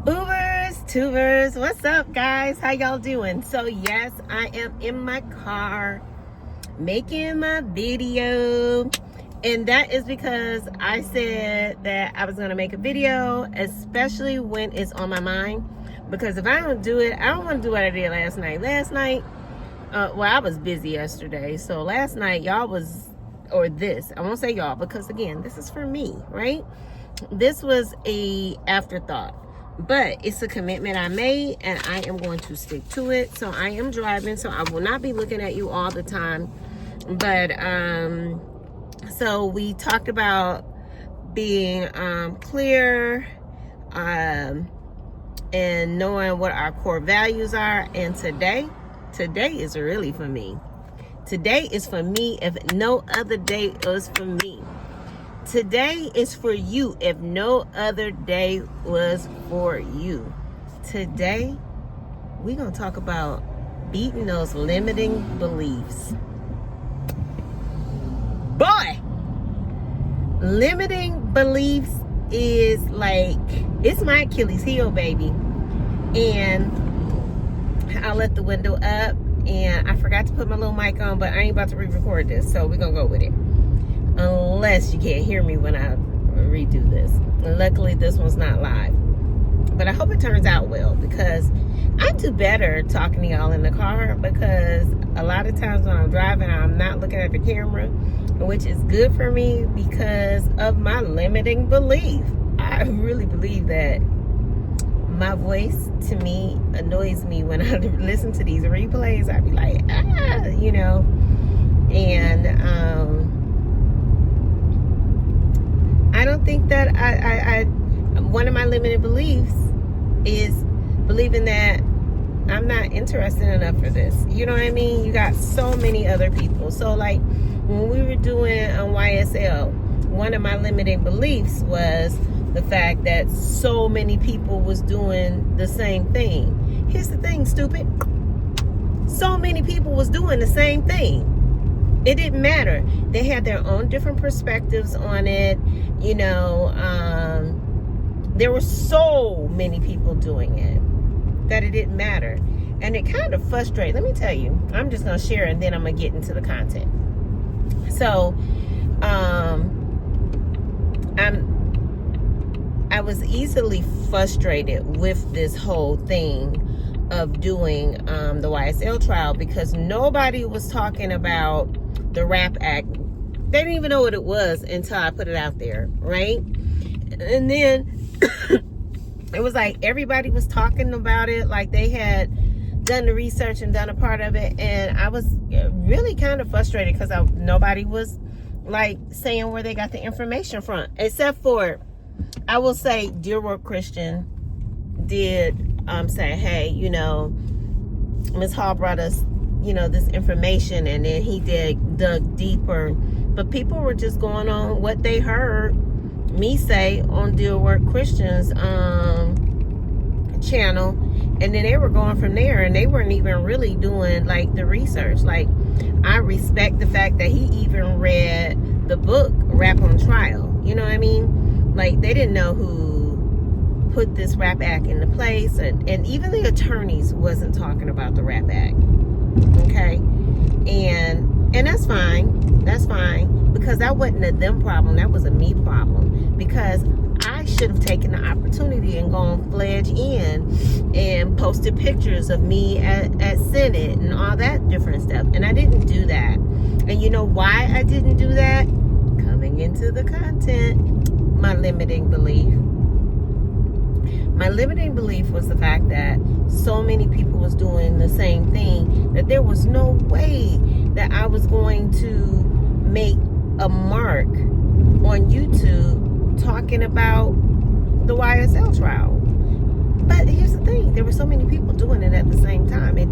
Ubers, tubers, what's up, guys? How y'all doing? So yes, I am in my car making my video, and that is because I said that I was gonna make a video, especially when it's on my mind. Because if I don't do it, I don't want to do what I did last night. Well, I was busy yesterday, so last night I won't say y'all, because again, this is for me, right? This was a afterthought. But it's a commitment I made, and I am going to stick to it. So I am driving, so I will not be looking at you all the time. But so we talked about being clear and knowing what our core values are. And today is really for me. Today is for me if no other day is for me. Today is for you if no other day was for you. Today, we're going to talk about beating those limiting beliefs. Boy! Limiting beliefs is like, it's my Achilles heel, baby. And I let the window up, and I forgot to put my little mic on, but I ain't about to re-record this, so we're going to go with it. Unless you can't hear me when I redo this. And luckily this one's not live, but I hope it turns out well, because I do better talking to y'all in the car, because a lot of times when I'm driving, I'm not looking at the camera, which is good for me because of my limiting belief. I really believe that my voice, to me, annoys me when I listen to these replays. I'd be like, and I don't think that I one of my limited beliefs is believing that I'm not interested enough for this. You know what I mean? You got so many other people. So like when we were doing YSL, one of my limiting beliefs was the fact that so many people was doing the same thing. Here's the thing, stupid. So many people was doing the same thing. It didn't matter. They had their own different perspectives on it. There were so many people doing it that it didn't matter. And it kind of frustrated. Let me tell you, I'm just going to share and then I'm going to get into the content. So, I was easily frustrated with this whole thing of doing the YSL trial, because nobody was talking about the RAP Act. They didn't even know what it was until I put it out there, right? And then it was like everybody was talking about it, like they had done the research and done a part of it. And I was really kind of frustrated because nobody was like saying where they got the information from, except for, I will say, Dear Work Christian did say, hey, Ms. Hall brought us, this information, and then he dug deeper. But people were just going on what they heard me say on Dear Work Christian's channel, and then they were going from there, and they weren't even really doing like the research. Like, I respect the fact that he even read the book Rap on Trial. You know what I mean? Like, they didn't know who put this RAP Act into place, and even the attorneys wasn't talking about the RAP Act. Okay, and that's fine, because that wasn't a them problem, that was a me problem, because I should have taken the opportunity and gone fledged in and posted pictures of me at Senate and all that different stuff, and I didn't do that. And you know why I didn't do that? Coming into the content, my limiting belief. My limiting belief was the fact that so many people was doing the same thing, that there was no way that I was going to make a mark on YouTube talking about the YSL trial. But here's the thing, there were so many people doing it at the same time. It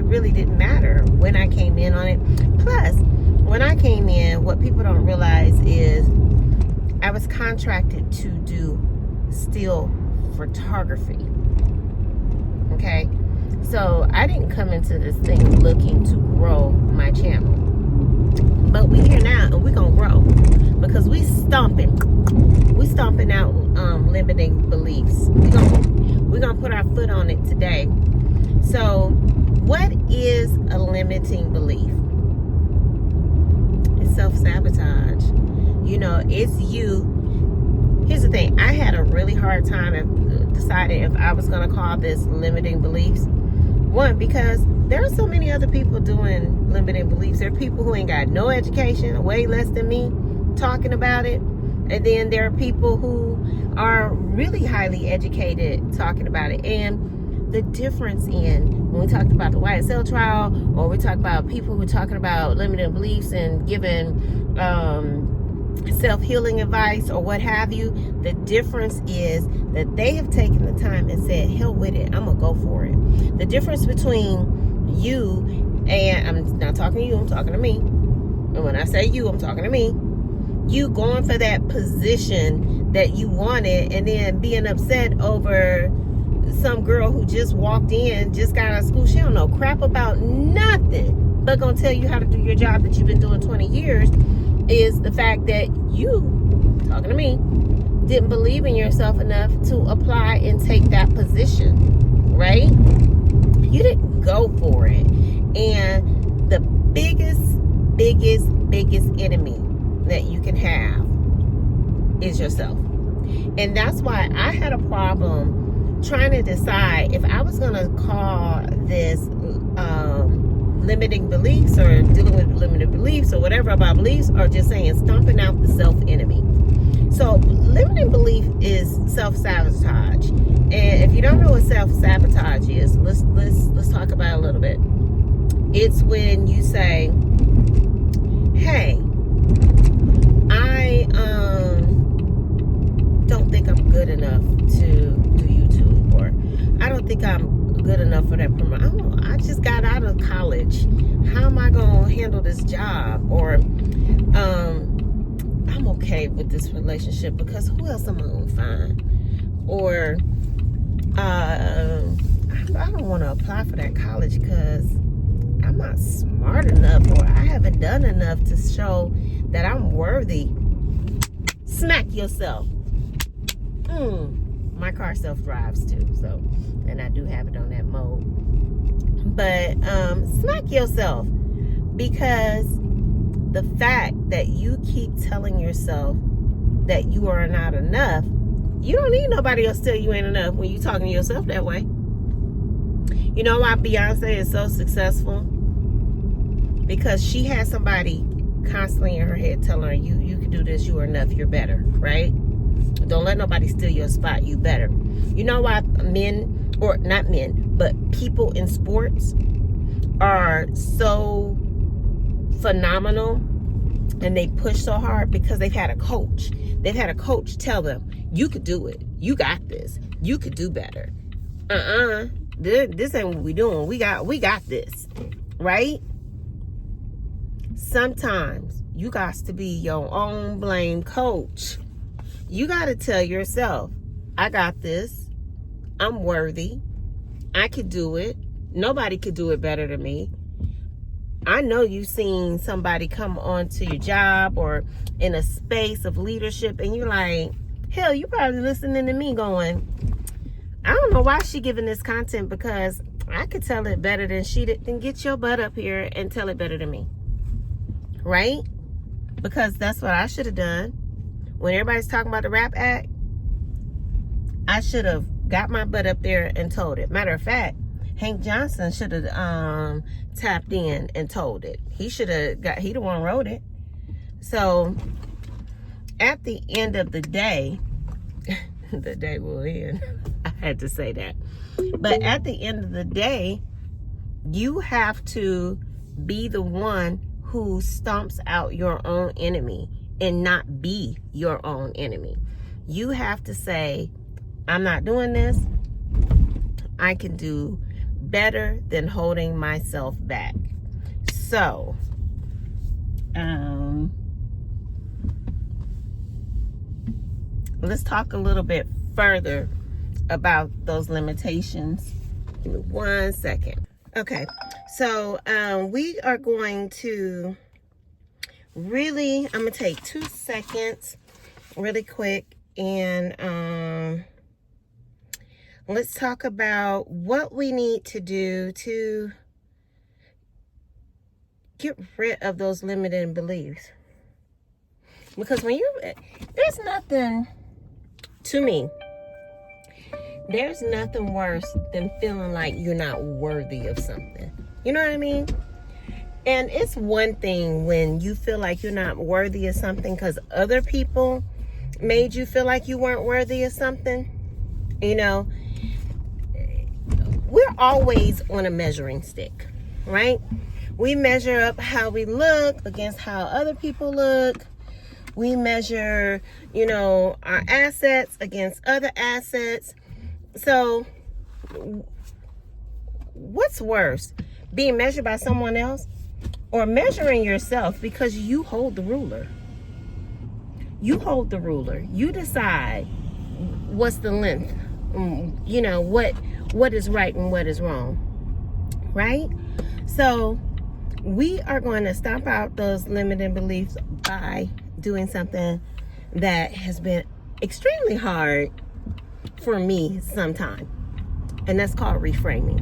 really didn't matter when I came in on it. Plus, when I came in, what people don't realize is I was contracted to do still photography. Okay, so I didn't come into this thing looking to grow my channel, but we here now and we're gonna grow, because we stomping out limiting beliefs. We're to put our foot on it today. So what is a limiting belief? It's self-sabotage. You know, it's you. Here's the thing. I had a really hard time deciding if I was going to call this limiting beliefs. One, because there are so many other people doing limiting beliefs. There are people who ain't got no education, way less than me, talking about it. And then there are people who are really highly educated talking about it. And the difference in when we talked about the YSL trial, or we talk about people who are talking about limiting beliefs and giving self-healing advice or what have you, the difference is that they have taken the time and said, hell with it, I'm gonna go for it. The difference between you and, I'm not talking to you, I'm talking to me, and when I say you, I'm talking to me, you going for that position that you wanted and then being upset over some girl who just walked in, just got out of school, she don't know crap about nothing, but gonna tell you how to do your job that you've been doing 20 years, is the fact that you, talking to me, didn't believe in yourself enough to apply and take that position, right? You didn't go for it. And the biggest enemy that you can have is yourself. And that's why I had a problem trying to decide if I was going to call this limiting beliefs or dealing with limited beliefs or whatever about beliefs, or just saying stomping out the self enemy. So limiting belief is self-sabotage. And if you don't know what self-sabotage is, let's talk about it a little bit. It's when you say, hey, I don't think I'm good enough to do YouTube, or I don't think I'm good enough for that promotion. I just got out of college. How am I gonna handle this job? Or I'm okay with this relationship because who else am I gonna find? Or I don't want to apply for that college because I'm not smart enough, or I haven't done enough to show that I'm worthy. Smack yourself. My car self-drives too, so, and I do have it on that mode. But smack yourself, because the fact that you keep telling yourself that you are not enough, you don't need nobody else to tell you ain't enough when you talking to yourself that way. You know why Beyonce is so successful? Because she has somebody constantly in her head telling her, you can do this, you are enough, you're better, right? Don't let nobody steal your spot, you better. You know why men, or not men, but people in sports are so phenomenal and they push so hard? Because they've had a coach. They've had a coach tell them, you could do it. You got this. You could do better. This ain't what we doing. We got this, right? Sometimes you got to be your own blame coach. You got to tell yourself, I got this. I'm worthy. I could do it. Nobody could do it better than me. I know you've seen somebody come onto your job or in a space of leadership and you're like, hell, you probably listening to me going, I don't know why she giving this content, because I could tell it better than she did. Then get your butt up here and tell it better than me. Right? Because that's what I should have done. When everybody's talking about the rap act, I should have got my butt up there and told it. Matter of fact, Hank Johnson should have tapped in and told it. He should have he the one wrote it. So at the end of the day, the day will end. I had to say that. But at the end of the day, you have to be the one who stomps out your own enemy and not be your own enemy. You have to say, I'm not doing this. I can do better than holding myself back. So, let's talk a little bit further about those limitations. Give me 1 second. Okay, so we are going to I'm gonna take 2 seconds really quick and let's talk about what we need to do to get rid of those limiting beliefs. Because there's nothing, to me, there's nothing worse than feeling like you're not worthy of something. You know what I mean? And it's one thing when you feel like you're not worthy of something because other people made you feel like you weren't worthy of something. You know, we're always on a measuring stick, right? We measure up how we look against how other people look. We measure, our assets against other assets. So what's worse, being measured by someone else or measuring yourself because you hold the ruler? You hold the ruler. You decide what's the length, what is right and what is wrong, right? So we are going to stomp out those limiting beliefs by doing something that has been extremely hard for me sometime, and that's called reframing.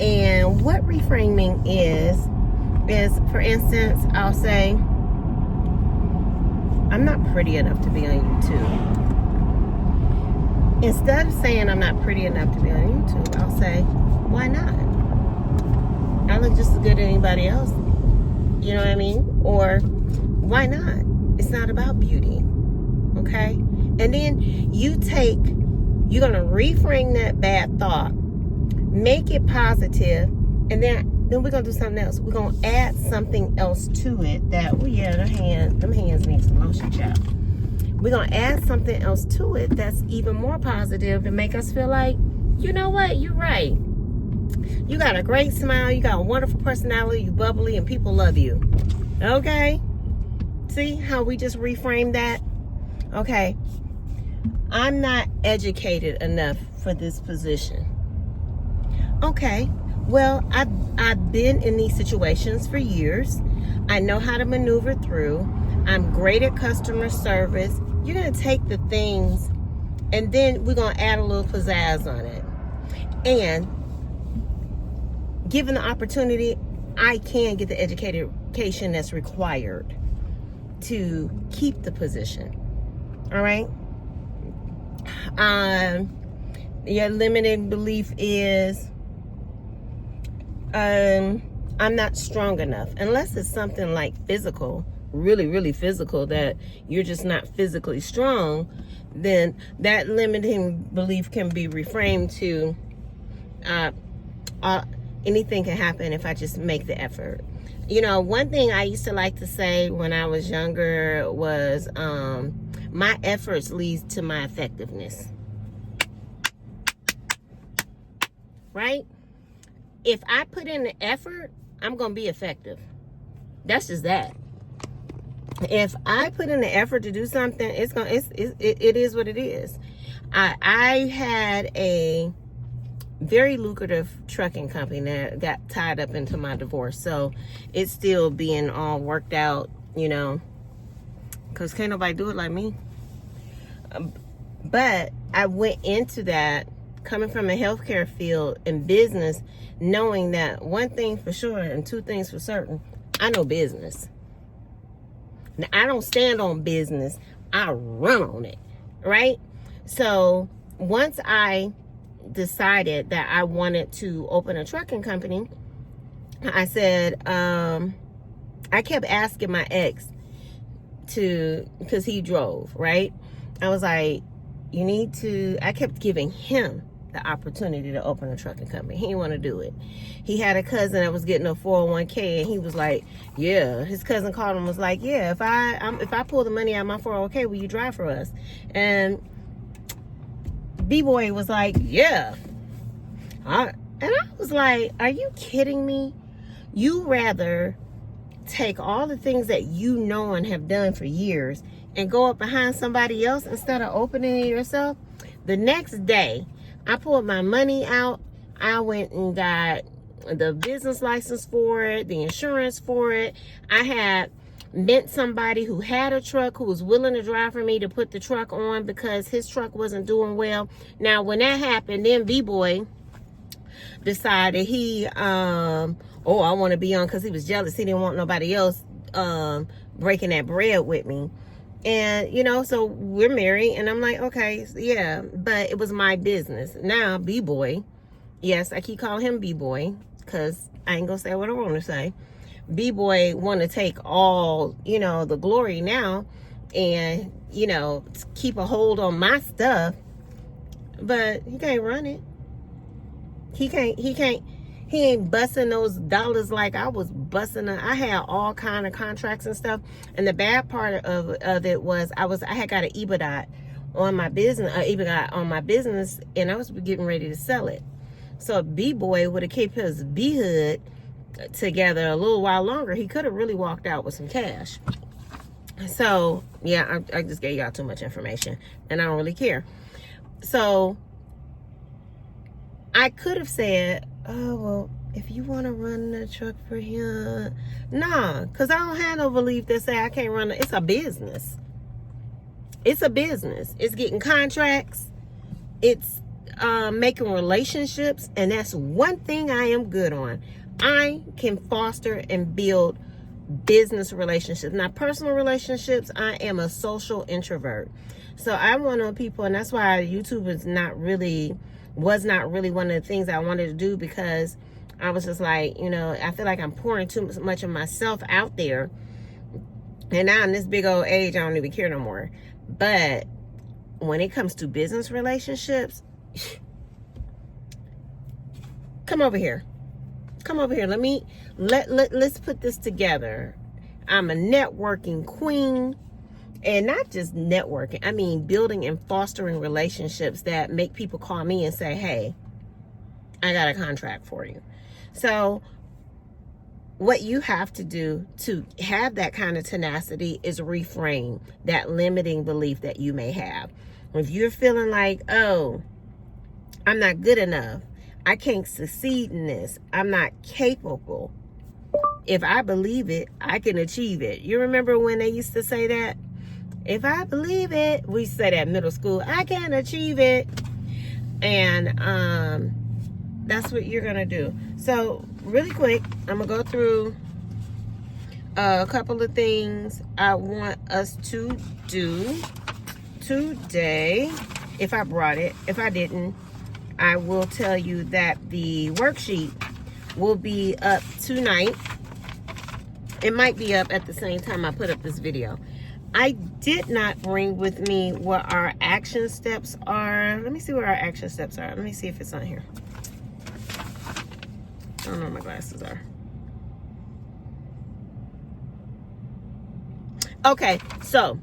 And what reframing is for instance, I'll say, I'm not pretty enough to be on YouTube. Instead of saying I'm not pretty enough to be on YouTube, I'll say, why not? I look just as good as anybody else. You know what I mean? Or why not? It's not about beauty. Okay? And then you're going to reframe that bad thought, make it positive, and then we're going to do something else. We're going to add something else to it that, them hands need some lotion, child. We're going to add something else to it that's even more positive to make us feel like, you know what, you're right. You got a great smile, you got a wonderful personality, you bubbly, and people love you. Okay? See how we just reframed that? Okay. I'm not educated enough for this position. Okay. Well, I've been in these situations for years. I know how to maneuver through. I'm great at customer service. You're going to take the things and then we're going to add a little pizzazz on it. And given the opportunity, I can get the education that's required to keep the position. All right? Your limiting belief is I'm not strong enough. Unless it's something like physical, really, really physical, that you're just not physically strong, then that limiting belief can be reframed to anything can happen if I just make the effort. One thing I used to like to say when I was younger was my efforts lead to my effectiveness. Right? If I put in the effort, I'm going to be effective. That's just that. If I put in the effort to do something, it is what it is. I had a very lucrative trucking company that got tied up into my divorce. So it's still being all worked out, because can't nobody do it like me. But I went into that coming from the healthcare field and business, knowing that one thing for sure and two things for certain, I know business. Now, I don't stand on business, I run on it, right? So once I decided that I wanted to open a trucking company, I said, I kept asking my ex because he drove, right? I was like, I kept giving him the opportunity to open a trucking company. He didn't want to do it. He had a cousin that was getting a 401k, and he was like, yeah. His cousin called him and was like, yeah, if I pull the money out of my 401k, will you drive for us? And B-boy was like, yeah. And I was like, are you kidding me? You rather take all the things that you know and have done for years and go up behind somebody else instead of opening it yourself? The next day, I pulled my money out. I went and got the business license for it, the insurance for it. I had met somebody who had a truck, who was willing to drive for me to put the truck on because his truck wasn't doing well. Now, when that happened, then B-Boy decided he, I want to be on, because he was jealous. He didn't want nobody else breaking that bread with me. And, you know, so we're married, and I'm like, okay, yeah, but it was my business. Now, B-Boy, yes, I keep calling him B-Boy, because I ain't gonna say what I want to say. B-Boy want to take all, you know, the glory now, and, you know, keep a hold on my stuff, but he can't run it. He ain't busting those dollars like I was busting. I had all kind of contracts and stuff. And the bad part of it was I had got an EBITDA on my business, and I was getting ready to sell it. So B-Boy would have kept his B-hood together a little while longer. He could have really walked out with some cash. So yeah, I just gave y'all too much information, and I don't really care. So I could have said, oh, well, if you want to run the truck for him, nah, because I don't have no belief that say I can't run it. It's a business. It's a business. It's getting contracts. It's making relationships, and that's one thing I am good on. I can foster and build business relationships. Now, personal relationships, I am a social introvert. So I'm one of the people, and that's why YouTube was not really one of the things I wanted to do, because I was just like, you know, I feel like I'm pouring too much of myself out there. And now in this big old age, I don't even care no more. But when it comes to business relationships, come over here. Come over here. Let's put this together. I'm a networking queen. And not just networking, I mean building and fostering relationships that make people call me and say, hey, I got a contract for you. So what you have to do to have that kind of tenacity is reframe that limiting belief that you may have. If you're feeling like, oh, I'm not good enough, I can't succeed in this, I'm not capable, if I believe it, I can achieve it. You remember when they used to say that? If I believe it, we said at middle school, I can achieve it. And that's what you're gonna do. So really quick, I'm gonna go through a couple of things I want us to do today. If I brought it, if I didn't, I will tell you that the worksheet will be up tonight. It might be up at the same time I put up this video. I did not bring with me what our action steps are. Let me see where our action steps are. Let me see if it's on here. I don't know where my glasses are. Okay, so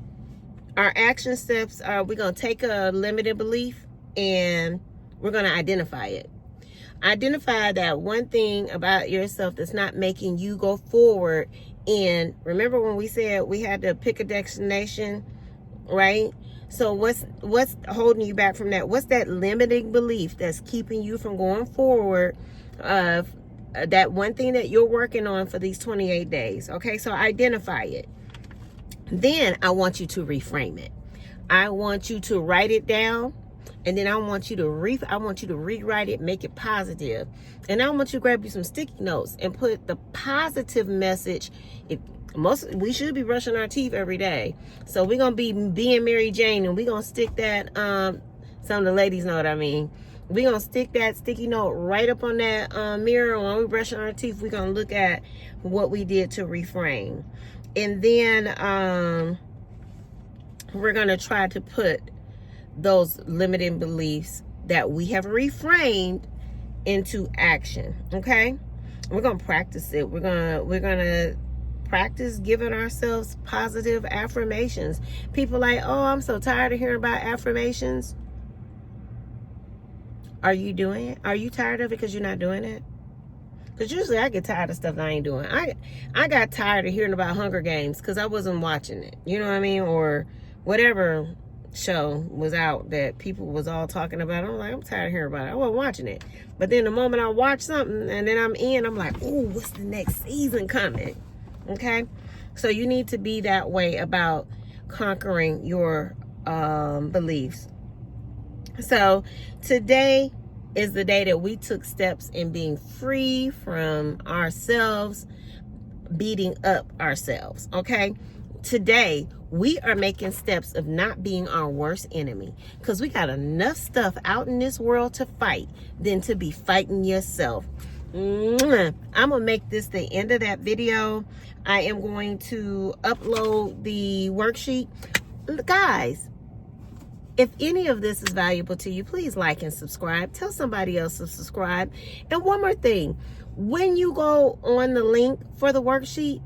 our action steps are, we're going to take a limited belief and we're going to identify it. Identify that one thing about yourself that's not making you go forward. And remember when we said we had to pick a destination, right? So what's holding you back from that? What's that limiting belief that's keeping you from going forward? That one thing that you're working on for these 28 days. Okay, so identify it. Then I want you to reframe it. I want you to write it down. And then I want you to rewrite it, make it positive. And I want you to grab you some sticky notes and put the positive message. We should be brushing our teeth every day. So we're going to be being Mary Jane, and we're going to stick that, some of the ladies know what I mean. We're going to stick that sticky note right up on that mirror. When we're brushing our teeth, we're going to look at what we did to reframe. And then we're going to try to put those limiting beliefs that we have reframed into action. Okay, we're gonna practice it. We're gonna practice giving ourselves positive affirmations. People like, oh, I'm so tired of hearing about affirmations. Are you doing it? Are you tired of it because you're not doing it? Because usually I get tired of stuff that I ain't doing. I got tired of hearing about Hunger Games because I wasn't watching it. You know what I mean? Or whatever show was out that people was all talking about. I'm like, I'm tired of hearing about it. I wasn't watching it. But then the moment I watch something and then I'm like, oh, what's the next season coming? Okay, So you need to be that way about conquering your beliefs. So today is the day that we took steps in being free from ourselves, beating up ourselves, okay? Today, we are making steps of not being our worst enemy, because we got enough stuff out in this world to fight than to be fighting yourself. I'm gonna make this the end of that video. I am going to upload the worksheet. Guys, if any of this is valuable to you, please like and subscribe. Tell somebody else to subscribe. And one more thing, when you go on the link for the worksheet,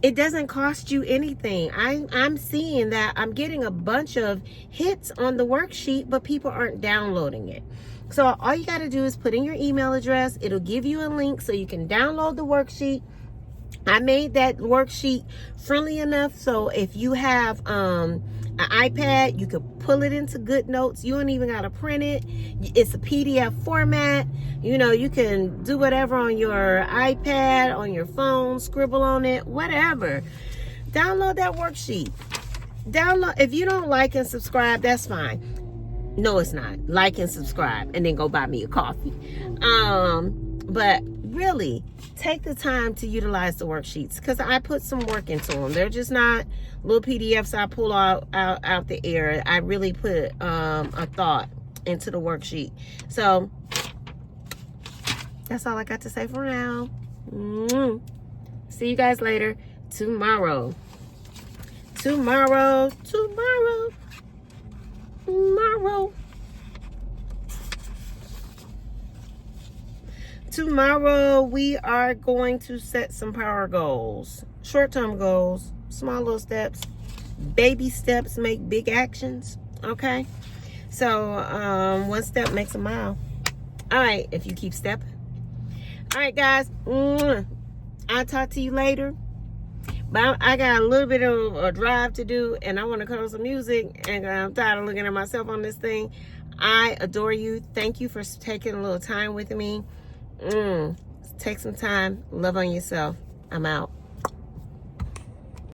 it doesn't cost you anything. I'm seeing that I'm getting a bunch of hits on the worksheet, but people aren't downloading it. So all you got to do is put in your email address. It'll give you a link so you can download the worksheet. I made that worksheet friendly enough so if you have an iPad, you could pull it into GoodNotes. You don't even got to print it. It's a PDF format. You know, you can do whatever on your iPad, on your phone, scribble on it, whatever. Download that worksheet. Download. If you don't like and subscribe, that's fine. No, it's not. Like and subscribe and then go buy me a coffee. But really, take the time to utilize the worksheets, because I put some work into them. They're just not little PDFs I pull out the air. I really put a thought into the worksheet. So that's all I got to say for now. See you guys later tomorrow. Tomorrow. Tomorrow we are going to set some power goals, short-term goals, small little steps, baby steps make big actions. Okay, so one step makes a mile. All right, if you keep stepping. All right, guys, I'll talk to you later. But I got a little bit of a drive to do, and I want to cut on some music, and I'm tired of looking at myself on this thing. I adore you. Thank you for taking a little time with me. Take some time. Love on yourself. I'm out.